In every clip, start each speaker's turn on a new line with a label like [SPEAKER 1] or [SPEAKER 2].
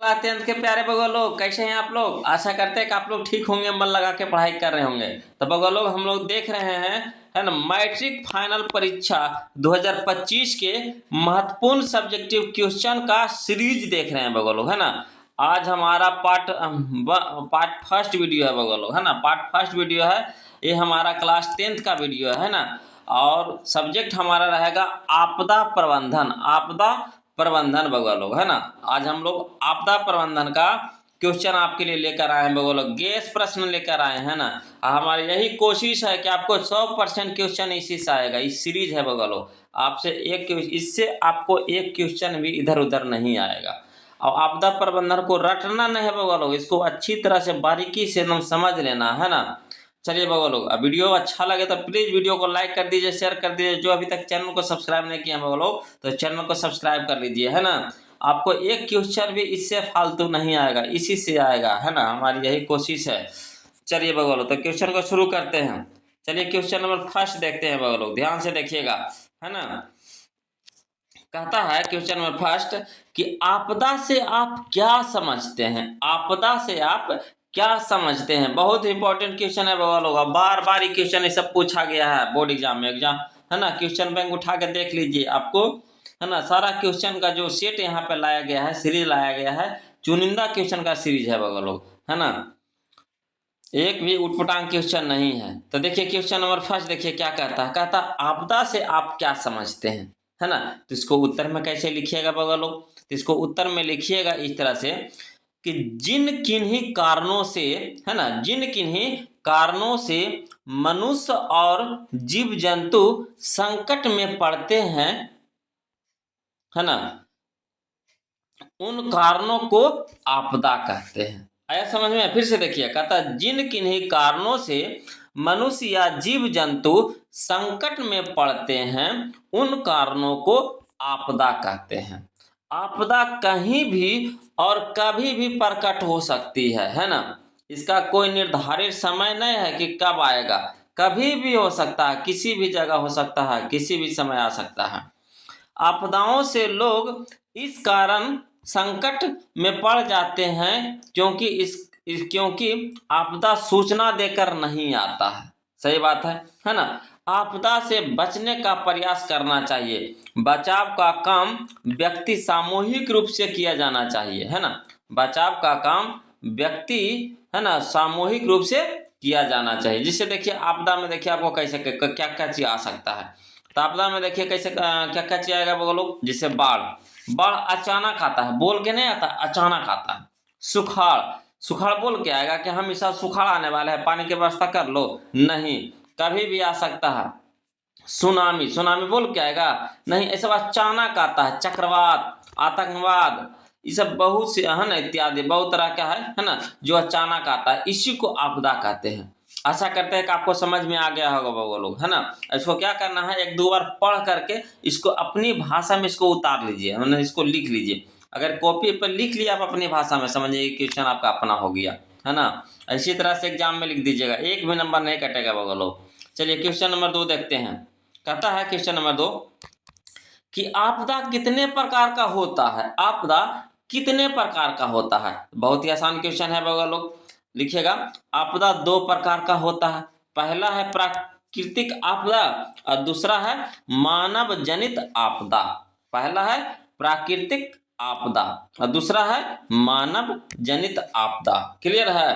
[SPEAKER 1] अत्यंत के प्यारे बगो लोग, कैसे हैं आप लोग। आशा करते हैं कि आप लोग ठीक होंगे, मन लगा के पढ़ाई कर रहे होंगे। तो बगो लोग हम लोग देख रहे हैं है ना मैट्रिक फाइनल परीक्षा 2025 के महत्वपूर्ण सब्जेक्टिव क्वेश्चन का सीरीज देख रहे हैं बगो लोग, है ना। आज हमारा पार्ट फर्स्ट वीडियो है बगो लोग, है ना। पार्ट फर्स्ट वीडियो है, ये हमारा क्लास 10th का वीडियो है ना। और सब्जेक्ट हमारा रहेगा आपदा प्रबंधन। आपदा प्रबंधन बगुआ लोग, है ना। आज हम लोग आपदा प्रबंधन का क्वेश्चन आपके लिए लेकर आए हैं बगुआ लोग, गेस प्रश्न लेकर आए हैं ना। हमारी यही कोशिश है कि आपको 100% क्वेश्चन इसी से आएगा। इस सीरीज है बगुआ लोग, आपसे इससे आपको एक क्वेश्चन भी इधर उधर नहीं आएगा। और आपदा प्रबंधन को रटना नहीं है बगुआ लोग, इसको अच्छी तरह से बारीकी से एकदम समझ लेना है ना। चलिए बगो लोग, अब वीडियो अच्छा लगे तो प्लीज वीडियो को लाइक कर दीजिए, शेयर कर दीजिए। जो अभी तक चैनल को सब्सक्राइब नहीं किया बगो लोग, तो चैनल को सब्सक्राइब कर लीजिए, है ना। आपको एक क्वेश्चन भी इससे फालतू नहीं आएगा, इसी से आएगा, है ना। हमारी यही कोशिश है। चलिए बगो लोग, तो क्वेश्चन को शुरू करते हैं। चलिए क्वेश्चन नंबर फर्स्ट देखते हैं बगो लोग, ध्यान से देखिएगा, है ना। कहता है क्वेश्चन नंबर फर्स्ट कि आपदा से आप क्या समझते हैं। आपदा से आप क्या समझते हैं, बहुत इंपॉर्टेंट क्वेश्चन है बगल होगा। बार बार ये क्वेश्चन ये सब पूछा गया है बोर्ड एग्जाम में, एग्जाम है ना। क्वेश्चन बैंक उठा के देख लीजिए आपको, है ना। सारा क्वेश्चन का जो सेट यहाँ पे लाया गया है, सीरीज लाया गया है, चुनिंदा क्वेश्चन का सीरीज है बगल लोग, है ना। एक भी उटपटांग क्वेश्चन नहीं है। तो देखिए क्वेश्चन नंबर फर्स्ट देखिए क्या कहता है। कहता आपदा से आप क्या समझते हैं, है ना। तो इसको उत्तर में कैसे लिखिएगा बगल लोग, तो इसको उत्तर में लिखिएगा इस तरह से कि जिन किन्हीं कारणों से, है ना, जिन किन्हीं कारणों से मनुष्य और जीव जंतु संकट में पड़ते हैं, है ना, उन कारणों को आपदा कहते हैं। आया समझ में। फिर से देखिए, कहता जिन किन्हीं कारणों से मनुष्य या जीव जंतु संकट में पड़ते हैं, उन कारणों को आपदा कहते हैं। आपदा कहीं भी और कभी भी प्रकट हो सकती है ना। इसका कोई निर्धारित समय नहीं है कि कब आएगा, कभी भी हो सकता है, किसी भी जगह हो सकता है, किसी भी समय आ सकता है। आपदाओं से लोग इस कारण संकट में पड़ जाते हैं क्योंकि आपदा सूचना देकर नहीं आता है। सही बात है ना। आपदा से बचने का प्रयास करना चाहिए। बचाव का काम व्यक्ति सामूहिक रूप से किया जाना चाहिए, है ना। बचाव का काम व्यक्ति, है ना, सामूहिक रूप से किया जाना चाहिए। जिससे देखिए आपदा में देखिए आपको कैसे क्या क्या चीज आ सकता है। तो आपदा में देखिए कैसे क्या क्या चीज आएगा वो लोग, जैसे बाढ़। बाढ़ अचानक आता है, बोल के नहीं आता, अचानक आता है। सुखाड़, सुखाड़ बोल के आएगा कि हमेशा सुखाड़ आने वाला है, पानी की व्यवस्था कर लो, नहीं, कभी भी आ सकता है। सुनामी, सुनामी बोल के आएगा, नहीं, ऐसा अचानक आता है। चक्रवात, आतंकवाद, ये सब बहुत से, है ना, इत्यादि बहुत तरह का है ना, जो अचानक आता है, इसी को आपदा कहते हैं। आशा करते हैं कि आपको समझ में आ गया होगा वो लोग, है ना। इसको क्या करना है, एक दो बार पढ़ करके इसको अपनी भाषा में इसको उतार लीजिए, मतलब इसको लिख लीजिए। अगर कॉपी पर लिख लिया आप अपनी भाषा में, समझिए क्वेश्चन आपका अपना हो गया, है ना। इसी तरह से एग्जाम में लिख दीजिएगा, एक भी नंबर नहीं कटेगा वो लोग। चलिए क्वेश्चन नंबर 2 देखते हैं। कहता है क्वेश्चन नंबर 2 कि आपदा कितने प्रकार का होता है। आपदा कितने प्रकार का होता है। बहुत ही आसान क्वेश्चन है बगल लोग, लिखिएगा। आपदा 2 प्रकार का होता है। पहला है प्राकृतिक आपदा और दूसरा है मानव जनित आपदा। पहला है प्राकृतिक आपदा और दूसरा है मानव जनित आपदा। क्लियर है।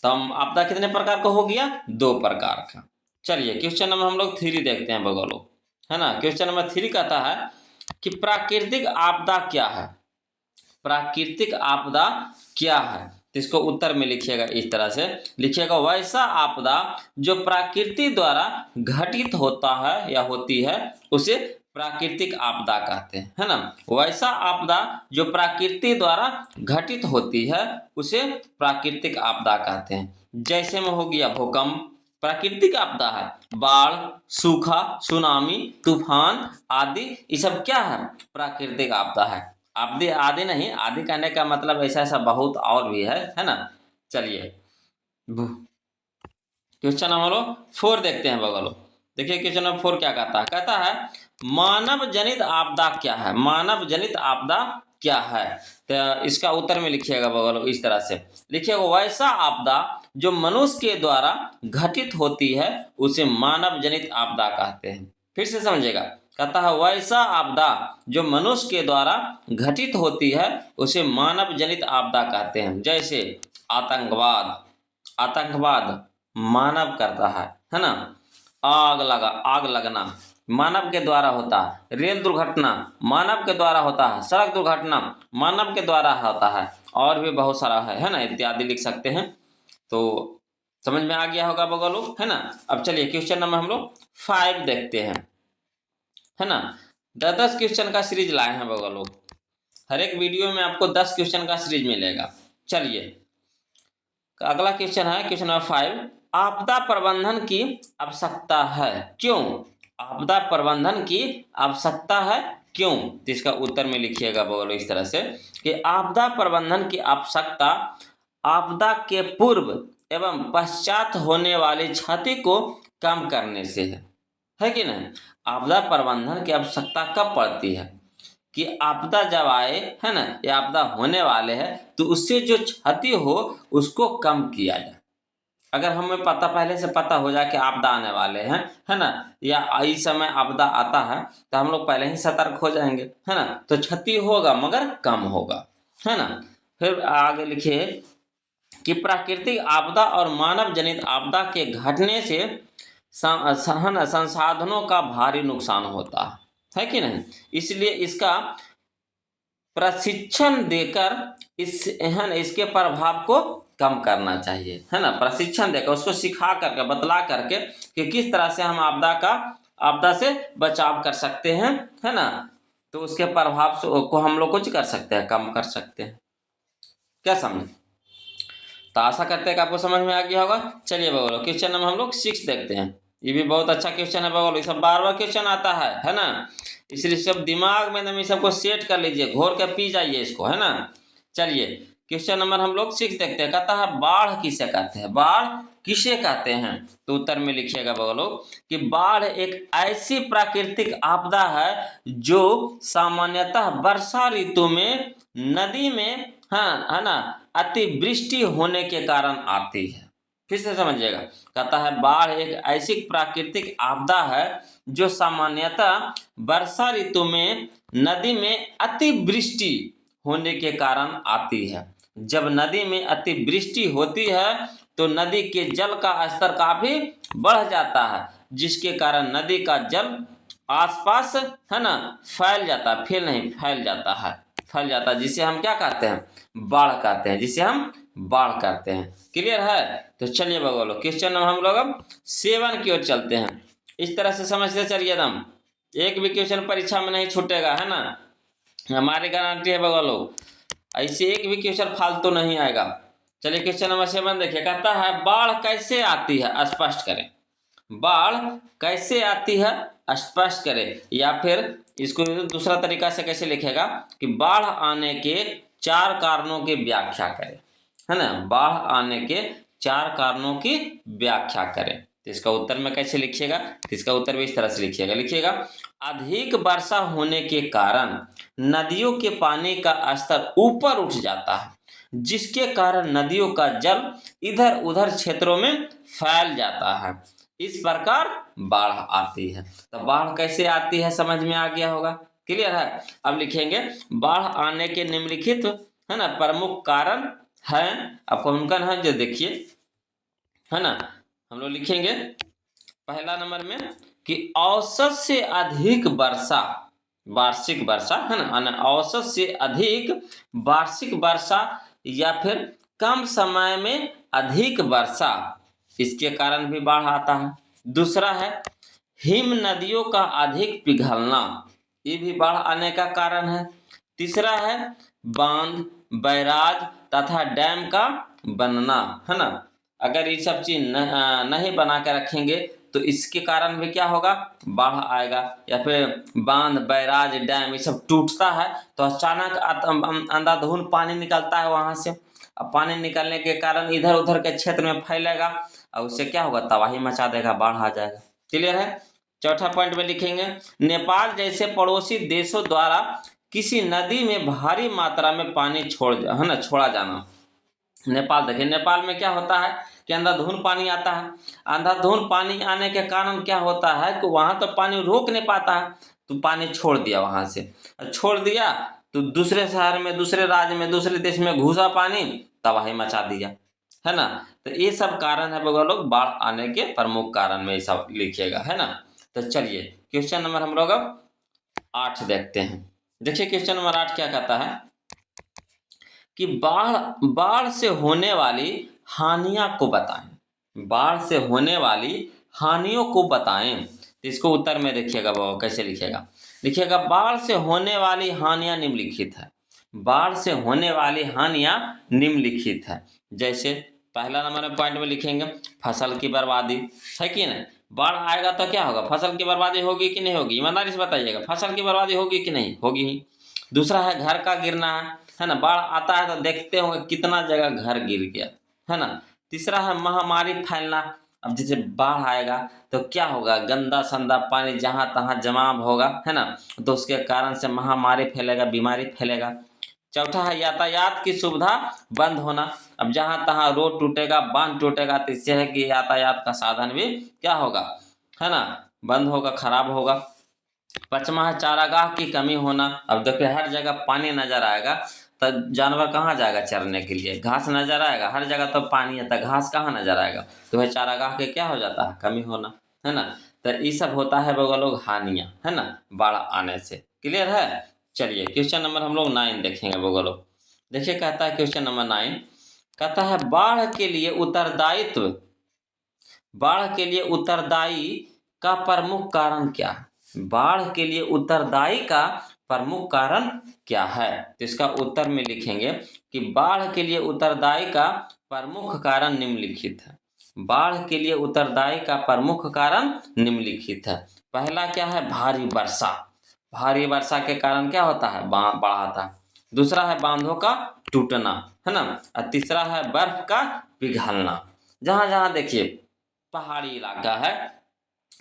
[SPEAKER 1] तो आपदा कितने प्रकार का हो गया, 2 प्रकार का। चलिए क्वेश्चन नंबर हम लोग 3 देखते हैं बगल लोग, है ना। क्वेश्चन नंबर 3 कहता है कि प्राकृतिक आपदा क्या है। प्राकृतिक आपदा क्या है, तो इसको उत्तर में लिखिएगा इस तरह से लिखिएगा। वैसा आपदा जो प्रकृति द्वारा घटित होता है या होती है, उसे प्राकृतिक आपदा कहते हैं, है ना। वैसा आपदा जो प्रकृति द्वारा घटित होती है, उसे प्राकृतिक आपदा कहते हैं। जैसे में हो गया भूकंप, प्राकृतिक आपदा है। बाढ़, सूखा, सुनामी, तूफान आदि, ये सब क्या है, प्राकृतिक आपदा है। आदि आदि नहीं, आदि कहने का मतलब ऐसा ऐसा बहुत और भी है ना। चलिए क्वेश्चन नंबर 4 देखते हैं बगलो। देखिए क्वेश्चन नंबर 4 क्या कहता है। कहता है मानव जनित आपदा क्या है। मानव जनित आपदा क्या है? तो इसका उत्तर में लिखिएगा बगल इस तरह से लिखिएगा, वैसा आपदा जो मनुष्य के द्वारा घटित होती है उसे मानव जनित आपदा कहते हैं। फिर से समझिएगा, कहता है वैसा आपदा जो मनुष्य के द्वारा घटित होती है उसे मानव जनित आपदा कहते हैं। जैसे आतंकवाद मानव करता है ना। आग लगना मानव के द्वारा होता है। रेल दुर्घटना मानव के द्वारा होता है। सड़क दुर्घटना मानव के द्वारा होता है। और भी बहुत सारा है ना, इत्यादि लिख सकते हैं। तो समझ में आ गया होगा बगल लोग, है ना। अब चलिए क्वेश्चन नंबर हम लोग 5 देखते हैं, है ना। 10 क्वेश्चन का सीरीज लाए हैं बगल लोग। हर एक वीडियो में आपको 10 क्वेश्चन का सीरीज मिलेगा। चलिए अगला क्वेश्चन है क्वेश्चन नंबर 5, आपदा प्रबंधन की आवश्यकता है क्यों? आपदा प्रबंधन की आवश्यकता है क्यों? तो इसका उत्तर में लिखिएगा बोलो इस तरह से कि आपदा प्रबंधन की आवश्यकता आपदा के पूर्व एवं पश्चात होने वाली क्षति को कम करने से है कि नहीं। आपदा प्रबंधन की आवश्यकता कब पड़ती है कि आपदा जब आए, है ना, या आपदा होने वाले हैं तो उससे जो क्षति हो उसको कम किया जाए। अगर हमें पहले से पता हो जाए कि आपदा आने वाले हैं, है ना, या इस समय आपदा आता है तो हम लोग पहले ही सतर्क हो जाएंगे, है ना, तो क्षति होगा मगर कम होगा, है ना। फिर आगे लिखिए कि प्राकृतिक आपदा और मानव जनित आपदा के घटने से संसाधनों का भारी नुकसान होता है कि नहीं। इसलिए इसका प्रशिक्षण देकर इसके प्रभाव को कम करना चाहिए, है ना। प्रशिक्षण देकर उसको सिखा करके बतला करके कि किस तरह से हम आपदा से बचाव कर सकते हैं, है ना। तो उसके प्रभाव को हम लोग कुछ कर सकते हैं, कम कर सकते हैं। क्या समझे? तो आशा करते हैं कि आपको समझ में आ गया होगा। चलिए बगलो क्वेश्चन नंबर हम लोग 6 देखते हैं। ये भी बहुत अच्छा क्वेश्चन है बगलो, ये सब बार क्वेश्चन आता है ना। इसलिए सब दिमाग में एकदम सबको सेट कर लीजिए, घोर के पी जाइए इसको, है ना। चलिए क्वेश्चन नंबर हम लोग 6 देखते हैं। कहता है बाढ़ किसे कहते हैं? बाढ़ किसे कहते हैं? तो उत्तर में लिखिएगा बगलो कि बाढ़ एक ऐसी प्राकृतिक आपदा है जो सामान्यतः वर्षा ऋतु में नदी में, हाँ, है ना, अतिवृष्टि होने के कारण आती है। फिर से समझिएगा, कहता है बाढ़ एक ऐसी प्राकृतिक आपदा है जो सामान्यतः वर्षा ऋतु में नदी में अतिवृष्टि होने के कारण आती है। जब नदी में अतिवृष्टि होती है तो नदी के जल का स्तर काफी बढ़ जाता है, जिसके कारण नदी का जल आसपास, है ना, फैल जाता है, फैल जाता है, जिसे हम क्या कहते हैं? बाढ़ कहते हैं, जिसे हम बाढ़ कहते हैं। क्लियर है? तो चलिए बगलो क्वेश्चन नंबर हम लोग अब 7 की ओर चलते हैं। इस तरह से समझते चलिए, एकदम एक भी क्वेश्चन परीक्षा में नहीं छूटेगा, है ना, हमारी गारंटी है बगलो। ऐसे एक भी क्वेश्चन फालतू नहीं आएगा। चलिए क्वेश्चन नंबर 7 देखिए, कहता है बाढ़ कैसे आती है स्पष्ट करें। बाढ़ कैसे आती है स्पष्ट करें, या फिर इसको दूसरा तरीका से कैसे लिखेगा कि बाढ़ आने के 4 कारणों की व्याख्या करें, है ना। बाढ़ आने के 4 कारणों की व्याख्या करें। तो इसका उत्तर में कैसे लिखिएगा? तो इसका उत्तर भी इस तरह से लिखिएगा, अधिक वर्षा होने के कारण नदियों के पानी का स्तर ऊपर उठ जाता है, जिसके कारण नदियों का जल इधर उधर क्षेत्रों में फैल जाता है। इस प्रकार बाढ़ आती है। तो बाढ़ कैसे आती है समझ में आ गया होगा। क्लियर है? अब लिखेंगे बाढ़ आने के निम्नलिखित, है ना, प्रमुख कारण हैं। आपको उनका है जो देखिए, है ना, हम लोग लिखेंगे पहला नंबर में कि औसत से अधिक वर्षा, वार्षिक वर्षा, है ना, औसत से अधिक वार्षिक वर्षा या फिर कम समय में अधिक वर्षा, इसके कारण भी बाढ़ आता है। दूसरा है हिम नदियों का अधिक पिघलना, ये भी बाढ़ आने का कारण है। तीसरा है बांध, बैराज तथा डैम का बनना, है ना। अगर ये सब चीज नहीं बना के रखेंगे तो इसके कारण भी क्या होगा? बाढ़ आएगा। या फिर बांध, बैराज, डैम ये सब टूटता है तो अचानक अंधाधुंध पानी निकलता है वहां से। अब पानी निकलने के कारण इधर उधर के क्षेत्र में फैलेगा और उससे क्या होगा? तबाही मचा देगा, बाढ़ आ जाएगा। क्लियर है? चौथा पॉइंट में लिखेंगे नेपाल जैसे पड़ोसी देशों द्वारा किसी नदी में भारी मात्रा में पानी छोड़ा जाना। नेपाल देखिए, नेपाल में क्या होता है कि अंधाधुंध पानी आता है। अंधाधुंध पानी आने के कारण क्या होता है कि वहाँ तो पानी रोक नहीं पाता है, तो पानी छोड़ दिया वहाँ से। छोड़ दिया तो दूसरे शहर में, दूसरे राज्य में, दूसरे देश में घुसा पानी, तबाही मचा दिया, है ना। तो ये सब कारण है बगल लोग, बाढ़ आने के प्रमुख कारण में ये सब लिखिएगा, है ना। तो चलिए क्वेश्चन नंबर हम लोग अब 8 देखते हैं। देखिए क्वेश्चन नंबर 8 क्या कहता है कि बाढ़ से होने वाली हानियां को बताएं। बाढ़ से होने वाली हानियों को बताएं। तो इसको उत्तर में देखिएगा बाबा कैसे लिखिएगा। लिखिएगा बाढ़ से होने वाली हानियां निम्नलिखित है। बाढ़ से होने वाली हानियां निम्नलिखित है। जैसे पहला नंबर में पॉइंट में लिखेंगे फसल की बर्बादी, है कि नहीं। बाढ़ आएगा तो क्या होगा, फसल की बर्बादी होगी कि नहीं होगी, ईमानदारी से बताइएगा, फसल की बर्बादी होगी कि नहीं होगी ही। दूसरा है घर का गिरना, है ना। बाढ़ आता है तो देखते होंगे कितना जगह घर गिर गया, है ना। तीसरा है महामारी फैलना। अब जैसे बाढ़ आएगा तो क्या होगा, गंदा संदा पानी जहाँ तहाँ जमा होगा, है ना, तो उसके कारण से महामारी फैलेगा, बीमारी फैलेगा। चौथा है यातायात की सुविधा बंद होना। अब जहाँ तहाँ रोड टूटेगा, बांध टूटेगा, तो इससे है कि यातायात का साधन भी क्या होगा, है ना, बंद होगा, खराब होगा। पांचवा है चारागाह की कमी होना। अब देखिए हर जगह पानी नजर आएगा तो जानवर कहाँ जाएगा चरने के लिए, घास नजर आएगा, हर जगह तो पानी है तो घास कहाँ नजर आएगा, तो वह चारागाह के क्या हो जाता है, कमी होना, है ना। तो ये सब होता है बगल लोग हानियां, है ना, बाढ़ आने से। क्लियर है। चलिए क्वेश्चन नंबर हम लोग 9 देखेंगे बगल लोग। देखिए कहता है क्वेश्चन नंबर 9 कहता है बाढ़ के लिए उत्तरदायित्व, बाढ़ के लिए उत्तरदायी का प्रमुख कारण क्या है। बाढ़ के लिए उत्तरदायी का प्रमुख कारण क्या है, तो इसका उत्तर में लिखेंगे कि बाढ़ के लिए उत्तरदायी का प्रमुख कारण निम्नलिखित है। बाढ़ के लिए उत्तरदायी का प्रमुख कारण निम्नलिखित है। पहला क्या है, भारी वर्षा। भारी वर्षा के कारण क्या होता है, बाढ़ आता है। दूसरा है बांधों का टूटना, है ना। और तीसरा है बर्फ का पिघलना। जहाँ जहाँ देखिए पहाड़ी इलाका है,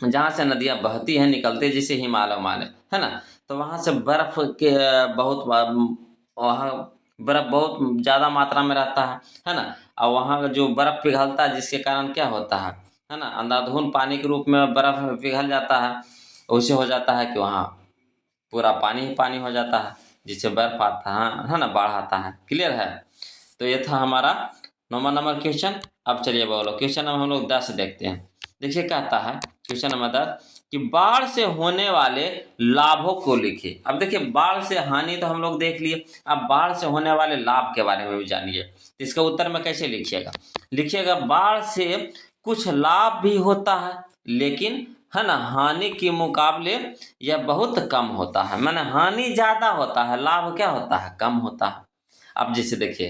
[SPEAKER 1] जहाँ से नदियाँ बहती हैं निकलते, जैसे हिमालय है ना, तो वहाँ से बर्फ के वहाँ बर्फ बहुत ज़्यादा मात्रा में रहता है ना। और वहाँ का जो बर्फ पिघलता है जिसके कारण क्या होता है ना, अंधाधुंध पानी के रूप में बर्फ पिघल जाता है। उससे हो जाता है कि वहाँ पूरा पानी ही पानी हो जाता है, जिससे बर्फ आता है ना, बाढ़ आता है। क्लियर है। तो ये था हमारा 9वां नंबर क्वेश्चन। अब चलिए बोलो क्वेश्चन नंबर हम लोग 10 देखते हैं। देखिए कहता है क्वेश्चन नंबर 10 कि बाढ़ से होने वाले लाभों को लिखिए। अब देखिए बाढ़ से हानि तो हम लोग देख लिए, अब बाढ़ से होने वाले लाभ के बारे में भी जानिए। तो इसका उत्तर में कैसे लिखिएगा, लिखिएगा बाढ़ से कुछ लाभ भी होता है, लेकिन है ना हानि के मुकाबले यह बहुत कम होता है। माने हानि ज़्यादा होता है, लाभ क्या होता है, कम होता है। अब जैसे देखिए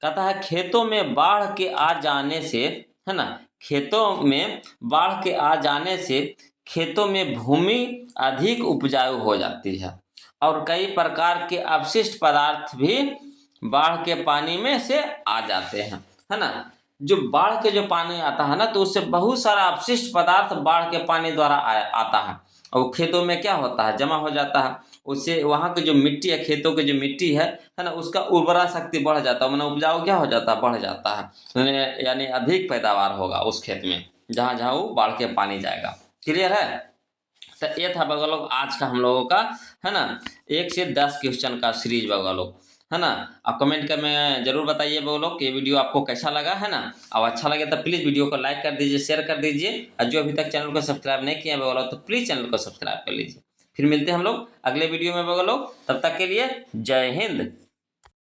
[SPEAKER 1] कहता है खेतों में बाढ़ के आ जाने से, है ना, खेतों में बाढ़ के आ जाने से खेतों में भूमि अधिक उपजाऊ हो जाती है और कई प्रकार के अपशिष्ट पदार्थ भी बाढ़ के पानी में से आ जाते हैं, है ना। जो बाढ़ के जो पानी आता है ना, तो उससे बहुत सारा अपशिष्ट पदार्थ बाढ़ के पानी द्वारा आता है और खेतों में क्या होता है, जमा हो जाता है। उससे वहाँ की जो मिट्टी है, खेतों की जो मिट्टी है ना, उसका उर्वरा शक्ति बढ़ जाता है, मतलब उपजाऊ क्या हो जाता है, बढ़ जाता है। यानी अधिक पैदावार होगा उस खेत में जहाँ जहाँ वो बाढ़ के पानी जाएगा। क्लियर है। तो ये था बगल लोग आज का हम लोगों का, है ना, 1 से 10 क्वेश्चन का सीरीज बगल लोग, है ना। आप कमेंट कर में जरूर बताइए बोलो कि ये वीडियो आपको कैसा लगा, है ना। और अच्छा लगे तो प्लीज़ वीडियो को लाइक कर दीजिए, शेयर कर दीजिए, और जो अभी तक चैनल को सब्सक्राइब नहीं किया बोलो तो प्लीज़ चैनल को सब्सक्राइब कर लीजिए। फिर मिलते हैं हम लोग अगले वीडियो में बगल लोग, तब तक के लिए जय हिंद।